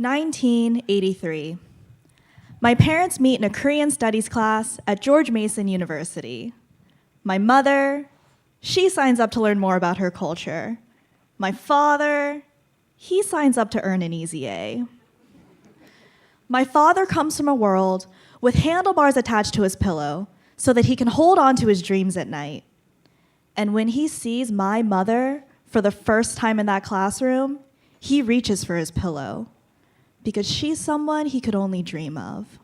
1983. My parents meet in a Korean studies class at George Mason University. My mother, she signs up to learn more about her culture. My father, he signs up to earn an easy A. My father comes from a world with handlebars attached to his pillow so that he can hold on to his dreams at night. And when he sees my mother for the first time in that classroom, he reaches for his pillow because she's someone he could only dream of.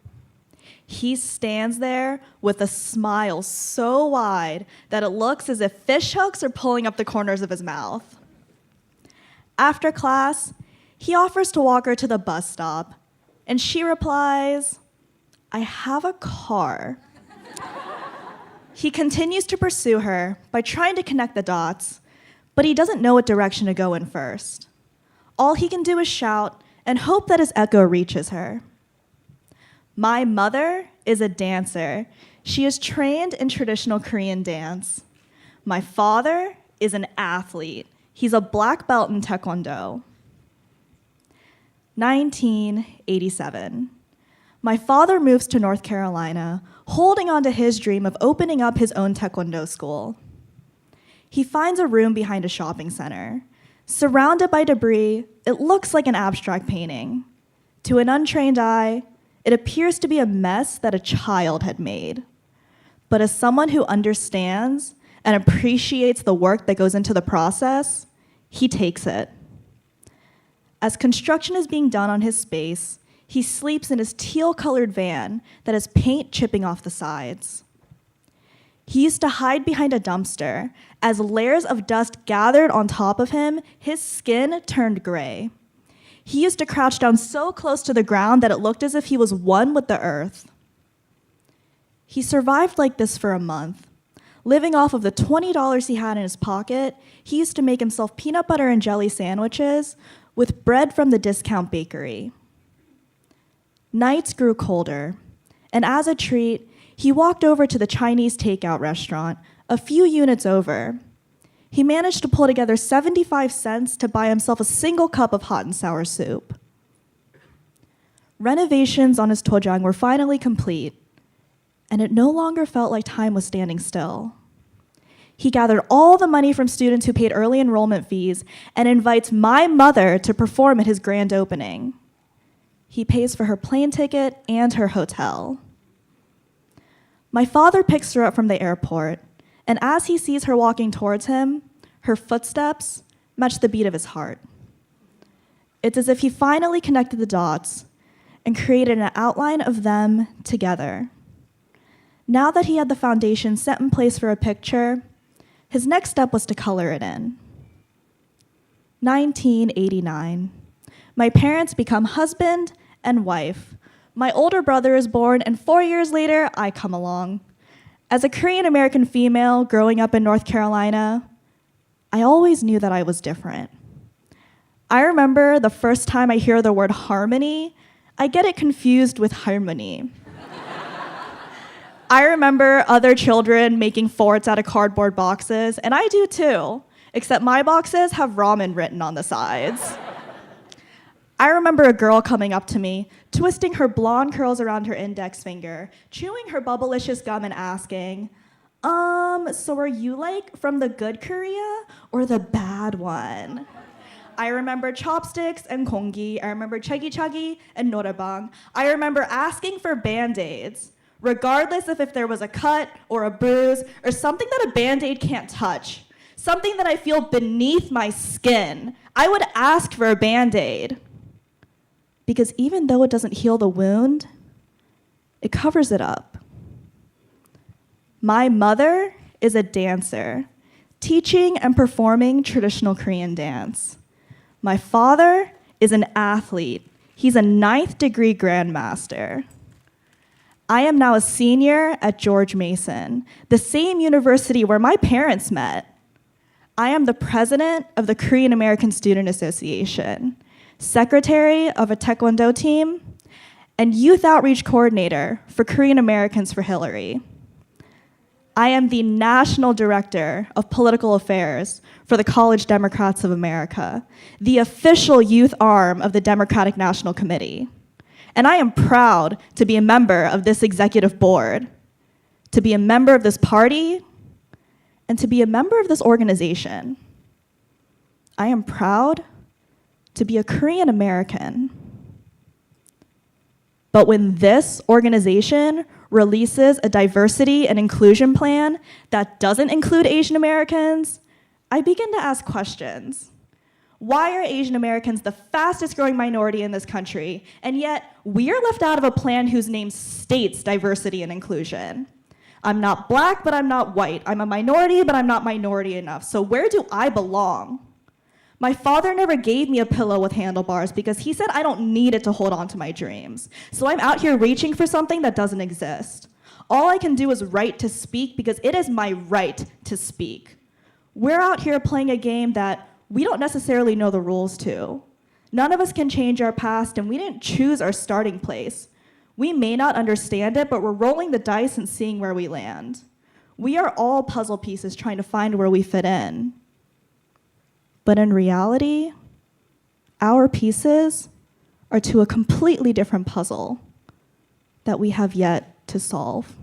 He stands there with a smile so wide that it looks as if fish hooks are pulling up the corners of his mouth. After class, he offers to walk her to the bus stop, and she replies, "I have a car." He continues to pursue her by trying to connect the dots, but he doesn't know what direction to go in first. All he can do is shout and hope that his echo reaches her. My mother is a dancer. She is trained in traditional Korean dance. My father is an athlete. He's a black belt in Taekwondo. 1987. My father moves to North Carolina, holding on to his dream of opening up his own Taekwondo school. He finds a room behind a shopping center. Surrounded by debris, it looks like an abstract painting. To an untrained eye, it appears to be a mess that a child had made. But as someone who understands and appreciates the work that goes into the process, he takes it. As construction is being done on his space, he sleeps in his teal-colored van that has paint chipping off the sides. He used to hide behind a dumpster. As layers of dust gathered on top of him, his skin turned gray. He used to crouch down so close to the ground that it looked as if he was one with the earth. He survived like this for a month. Living off of the $20 he had in his pocket, he used to make himself peanut butter and jelly sandwiches with bread from the discount bakery. Nights grew colder, and as a treat, he walked over to the Chinese takeout restaurant a few units over. He managed to pull together 75 cents to buy himself a single cup of hot and sour soup. Renovations on his tojang were finally complete, and it no longer felt like time was standing still. He gathered all the money from students who paid early enrollment fees and invites my mother to perform at his grand opening. He pays for her plane ticket and her hotel. My father picks her up from the airport, and as he sees her walking towards him, her footsteps match the beat of his heart. It's as if he finally connected the dots and created an outline of them together. Now that he had the foundation set in place for a picture, his next step was to color it in. 1989. My parents become husband and wife. My older brother is born, and 4 years later, I come along. As a Korean American female growing up in North Carolina, I always knew that I was different. I remember the first time I hear the word harmony, I get it confused with harmony. I remember other children making forts out of cardboard boxes, and I do too, except my boxes have ramen written on the sides. I remember a girl coming up to me, twisting her blonde curls around her index finger, chewing her bubblicious gum and asking, so are you like from the good Korea or the bad one? I remember chopsticks and kongi. I remember chagi and noraebang. I remember asking for Band-Aids, regardless of if there was a cut or a bruise or something that a Band-Aid can't touch, something that I feel beneath my skin. I would ask for a Band-Aid. Because even though it doesn't heal the wound, it covers it up. My mother is a dancer, teaching and performing traditional Korean dance. My father is an athlete. He's a 9th degree grandmaster. I am now a senior at George Mason, the same university where my parents met. I am the president of the Korean American Student Association, secretary of a Taekwondo team, and youth outreach coordinator for Korean Americans for Hillary. I am the National Director of Political Affairs for the College Democrats of America, the official youth arm of the Democratic National Committee. And I am proud to be a member of this executive board, to be a member of this party, and to be a member of this organization. I am proud to be a Korean American. But when this organization releases a diversity and inclusion plan that doesn't include Asian Americans, I begin to ask questions. Why are Asian Americans the fastest growing minority in this country, and yet we are left out of a plan whose name states diversity and inclusion? I'm not black, but I'm not white. I'm a minority, but I'm not minority enough. So where do I belong? My father never gave me a pillow with handlebars because he said I don't need it to hold on to my dreams. So I'm out here reaching for something that doesn't exist. All I can do is write to speak because it is my right to speak. We're out here playing a game that we don't necessarily know the rules to. None of us can change our past, and we didn't choose our starting place. We may not understand it, but we're rolling the dice and seeing where we land. We are all puzzle pieces trying to find where we fit in. But in reality, our pieces are to a completely different puzzle that we have yet to solve.